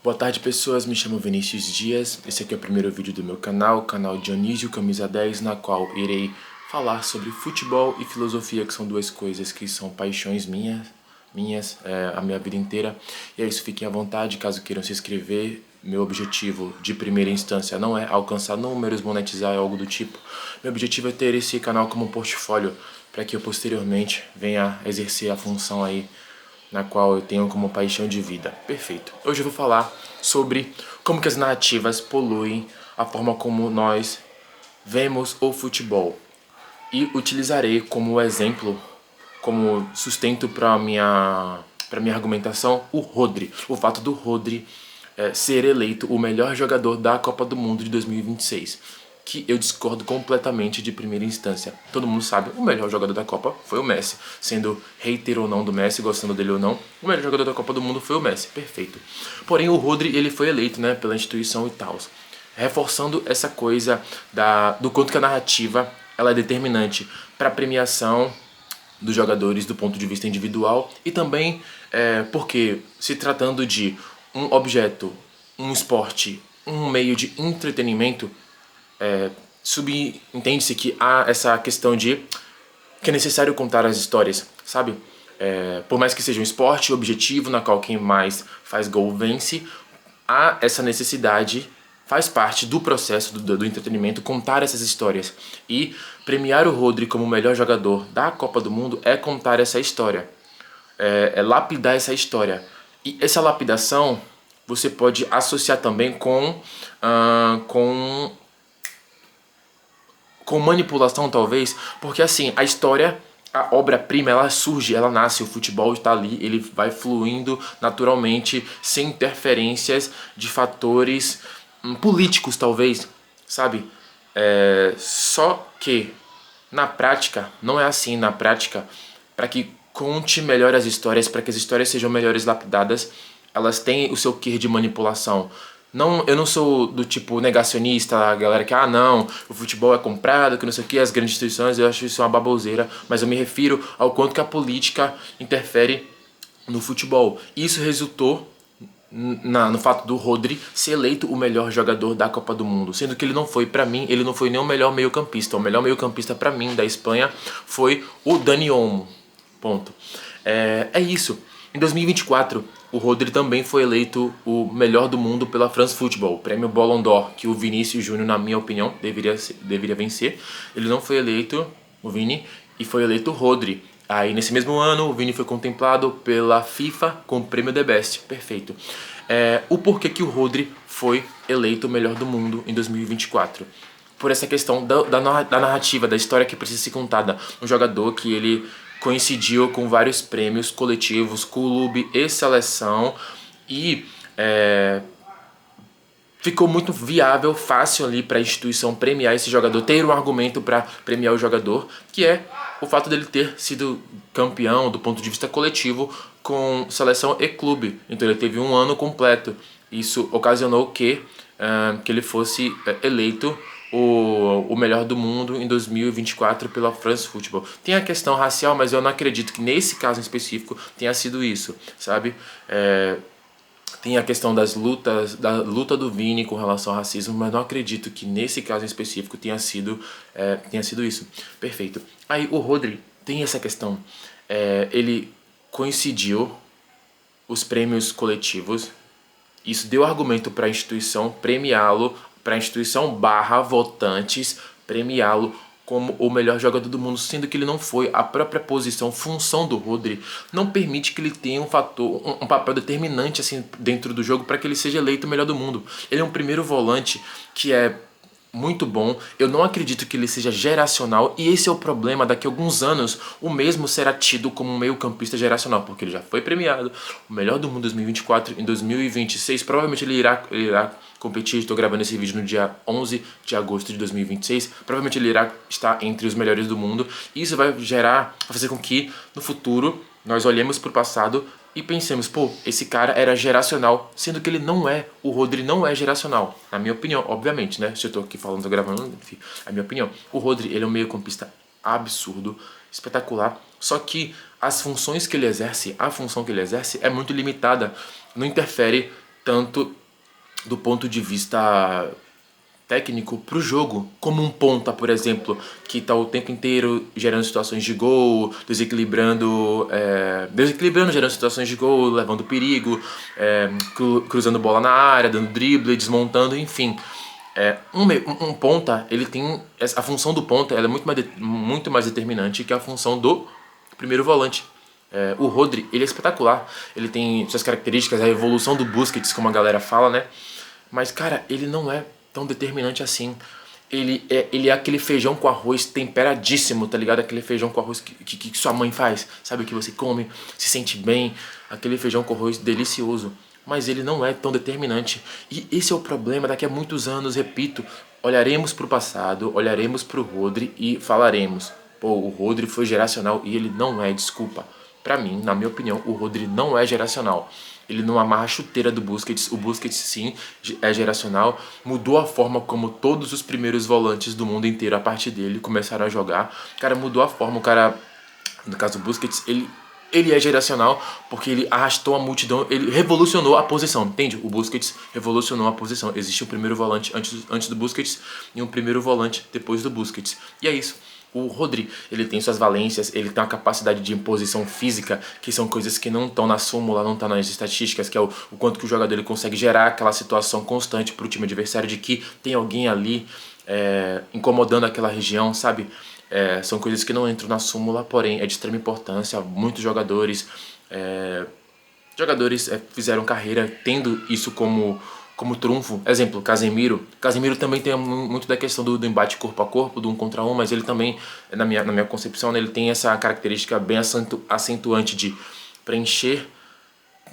Boa tarde, pessoas, me chamo Vinícius Dias, esse aqui é o primeiro vídeo do meu canal, o canal Dionísio Camisa 10, na qual irei falar sobre futebol e filosofia, que são duas coisas que são paixões minhas a minha vida inteira. E é isso, fiquem à vontade, caso queiram se inscrever. Meu objetivo de primeira instância não é alcançar números, monetizar, algo do tipo. Meu objetivo é ter esse canal como um portfólio, para que eu posteriormente venha exercer a função aí na qual eu tenho como paixão de vida. Perfeito. Hoje eu vou falar sobre como que as narrativas poluem a forma como nós vemos o futebol. E utilizarei como exemplo, como sustento para minha argumentação, o Rodri. O fato do Rodri ser eleito o melhor jogador da Copa do Mundo de 2026. Que eu discordo completamente de primeira instância. Todo mundo sabe, o melhor jogador da Copa foi o Messi. Sendo hater ou não do Messi, gostando dele ou não, o melhor jogador da Copa do Mundo foi o Messi. Perfeito. Porém, o Rodri, ele foi eleito, né, pela instituição e tal. Reforçando essa coisa do quanto que a narrativa ela é determinante para a premiação dos jogadores do ponto de vista individual e também porque, se tratando de um objeto, um esporte, um meio de entretenimento, subentende-se que há essa questão de que é necessário contar as histórias, sabe? Por mais que seja um esporte objetivo, na qual quem mais faz gol vence, há essa necessidade, faz parte do processo do entretenimento, contar essas histórias. E premiar o Rodri como o melhor jogador da Copa do Mundo é contar essa história, é lapidar essa história. E essa lapidação você pode associar também com manipulação, talvez, porque assim, a história, a obra-prima, ela surge, ela nasce, o futebol está ali, ele vai fluindo naturalmente, sem interferências de fatores políticos, talvez, sabe? Só que, na prática, não é assim. Na prática, para que conte melhor as histórias, para que as histórias sejam melhores lapidadas, elas têm o seu quê de manipulação. Não, eu não sou do tipo negacionista, a galera que, não, o futebol é comprado, que não sei o que, as grandes instituições, eu acho isso uma baboseira, mas eu me refiro ao quanto que a política interfere no futebol. Isso resultou no fato do Rodri ser eleito o melhor jogador da Copa do Mundo, sendo que ele não foi, pra mim, ele não foi nem o melhor meio-campista. O melhor meio-campista pra mim da Espanha foi o Dani Olmo. Ponto. É isso. Em 2024, o Rodri também foi eleito o melhor do mundo pela France Football, prêmio Ballon d'Or, que o Vinícius Júnior, na minha opinião, deveria vencer. Ele não foi eleito, o Vini, e foi eleito o Rodri. Aí, nesse mesmo ano, o Vini foi contemplado pela FIFA com o prêmio The Best. Perfeito. O porquê que o Rodri foi eleito o melhor do mundo em 2024. Por essa questão da narrativa, da história que precisa ser contada. Um jogador que ele coincidiu com vários prêmios coletivos, clube e seleção, e ficou muito viável, fácil ali para a instituição premiar esse jogador, ter um argumento para premiar o jogador, que é o fato dele ter sido campeão do ponto de vista coletivo com seleção e clube. Então ele teve um ano completo. Isso ocasionou que ele fosse eleito o melhor do mundo em 2024 pela France Football. Tem a questão racial, mas eu não acredito que nesse caso em específico tenha sido isso, sabe? Tem a questão da luta do Vini com relação ao racismo, mas não acredito que nesse caso em específico tenha sido isso. Perfeito. Aí o Rodri tem essa questão. Ele coincidiu os prêmios coletivos. Isso deu argumento para a instituição premiá-lo, para a instituição barra votantes premiá-lo como o melhor jogador do mundo, sendo que ele não foi. A própria posição, função do Rodri não permite que ele tenha um papel determinante assim dentro do jogo para que ele seja eleito o melhor do mundo. Ele é um primeiro volante que é muito bom, eu não acredito que ele seja geracional, e esse é o problema. Daqui a alguns anos o mesmo será tido como um meio-campista geracional, porque ele já foi premiado o melhor do mundo em 2024, em 2026 provavelmente ele irá competir. Estou gravando esse vídeo no dia 11 de agosto de 2026, provavelmente ele irá estar entre os melhores do mundo, e isso vai fazer com que no futuro nós olhemos para o passado e pensemos, esse cara era geracional, sendo que ele não é. O Rodri não é geracional, na minha opinião, obviamente, né? Se eu tô aqui falando, tô gravando, enfim, é a minha opinião. O Rodri, ele é um meio-campista absurdo, espetacular, só que as funções que ele exerce, a função que ele exerce é muito limitada, não interfere tanto do ponto de vista técnico pro jogo, como um ponta, por exemplo, que tá o tempo inteiro gerando situações de gol, desequilibrando, gerando situações de gol, levando perigo, cruzando bola na área, dando drible, desmontando, enfim. Um ponta, ele tem a função do ponta, ela é muito mais determinante que a função do primeiro volante. O Rodri, ele é espetacular, ele tem suas características, a evolução do Busquets, como a galera fala, né? Mas, cara, ele não é tão determinante assim. Ele é aquele feijão com arroz temperadíssimo, tá ligado? Aquele feijão com arroz que sua mãe faz, sabe? Que você come, se sente bem. Aquele feijão com arroz delicioso. Mas ele não é tão determinante. E esse é o problema. Daqui a muitos anos, repito, olharemos pro passado, olharemos pro Rodri e falaremos: pô, o Rodri foi geracional e ele não é, desculpa. Pra mim, na minha opinião, o Rodri não é geracional. Ele não amarra a chuteira do Busquets. O Busquets, sim, é geracional. Mudou a forma como todos os primeiros volantes do mundo inteiro, a partir dele, começaram a jogar. Cara, mudou a forma. O cara, no caso do Busquets, ele é geracional porque ele arrastou a multidão, ele revolucionou a posição, entende? O Busquets revolucionou a posição. Existe um primeiro volante antes do Busquets e um primeiro volante depois do Busquets. E é isso. O Rodri, ele tem suas valências, ele tem uma capacidade de imposição física, que são coisas que não estão na súmula, não estão nas estatísticas, que é o quanto que o jogador ele consegue gerar aquela situação constante para o time adversário de que tem alguém ali incomodando aquela região, sabe? São coisas que não entram na súmula, porém é de extrema importância. Muitos jogadores fizeram carreira tendo isso como trunfo. Exemplo, Casemiro. Casemiro também tem muito da questão do embate corpo a corpo, do 1 contra 1, mas ele também, na minha concepção, né, ele tem essa característica bem acentuante de preencher,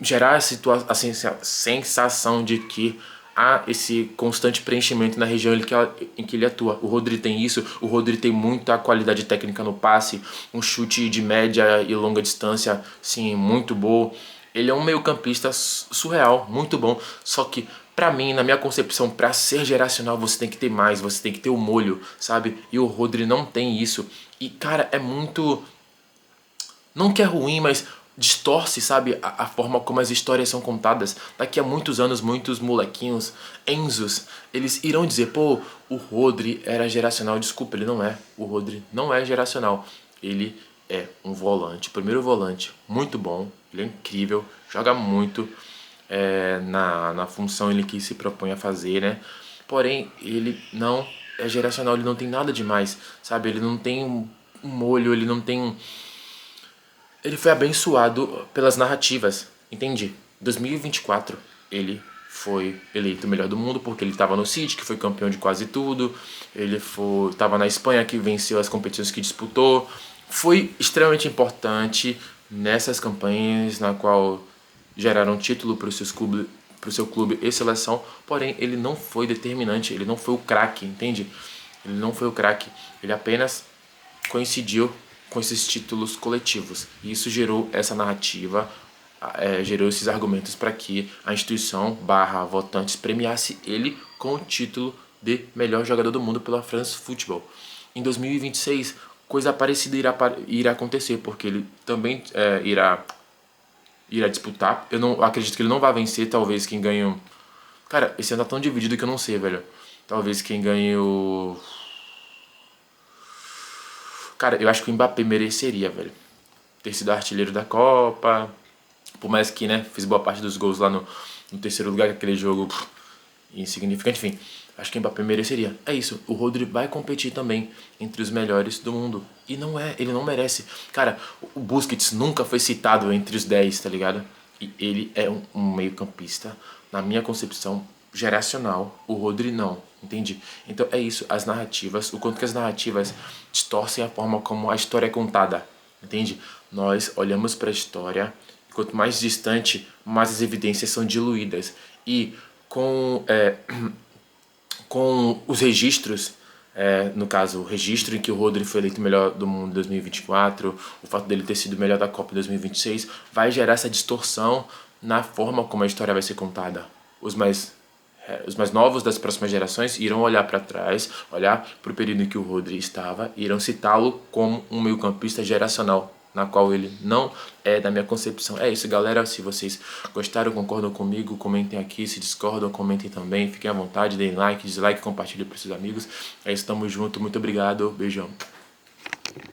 gerar a sensação de que há esse constante preenchimento na região em que ele atua. O Rodri tem isso, o Rodri tem muita qualidade técnica no passe, um chute de média e longa distância, sim, muito bom. Ele é um meio-campista surreal, muito bom, só que pra mim, na minha concepção, pra ser geracional você tem que ter mais, você tem que ter o molho, sabe? E o Rodri não tem isso. E cara, é muito... Não que é ruim, mas distorce, sabe, a forma como as histórias são contadas. Daqui a muitos anos, muitos molequinhos, Enzos, eles irão dizer: pô, o Rodri era geracional. Desculpa, ele não é. O Rodri não é geracional. Ele é um volante, primeiro volante, muito bom. Ele é incrível, joga muito na função ele que se propõe a fazer, né? Porém, ele não é geracional, ele não tem nada demais, sabe? Ele não tem um molho, ele não tem... Ele foi abençoado pelas narrativas, entende? 2024 ele foi eleito o melhor do mundo porque ele estava no City, que foi campeão de quase tudo. Ele estava na Espanha, que venceu as competições que disputou. Foi extremamente importante nessas campanhas na qual geraram título para o seu clube e seleção. Porém, ele não foi determinante, ele não foi o craque, entende? Ele não foi o craque, ele apenas coincidiu com esses títulos coletivos. E isso gerou essa narrativa, gerou esses argumentos para que a instituição / votantes premiasse ele com o título de melhor jogador do mundo pela France Football. Em 2026, coisa parecida irá acontecer, porque ele também irá disputar. Eu não acredito que ele não vai vencer, talvez quem ganhe... Cara, esse ano tá tão dividido que eu não sei, velho. Talvez quem ganhe o... Cara, eu acho que o Mbappé mereceria, velho, ter sido artilheiro da Copa. Por mais que, né, fiz boa parte dos gols lá no terceiro lugar, aquele jogo insignificante, enfim. Acho que o Mbappé mereceria. É isso, o Rodri vai competir também entre os melhores do mundo. E ele não merece. Cara, o Busquets nunca foi citado entre os 10, tá ligado? E ele é um meio-campista, na minha concepção, geracional. O Rodri não, entende? Então é isso, as narrativas, o quanto que as narrativas distorcem a forma como a história é contada, entende? Nós olhamos para a história, e quanto mais distante, mais as evidências são diluídas. E com os registros, no caso, o registro em que o Rodri foi eleito melhor do mundo em 2024, o fato dele ter sido melhor da Copa em 2026, vai gerar essa distorção na forma como a história vai ser contada. Os mais novos das próximas gerações irão olhar para trás, olhar para o período em que o Rodri estava e irão citá-lo como um meio-campista geracional. na qual ele não é da minha concepção. É isso, galera. Se vocês gostaram, concordam comigo, comentem aqui. Se discordam, comentem também. Fiquem à vontade, deem like, dislike, compartilhem para seus amigos. É isso, tamo junto. Muito obrigado. Beijão.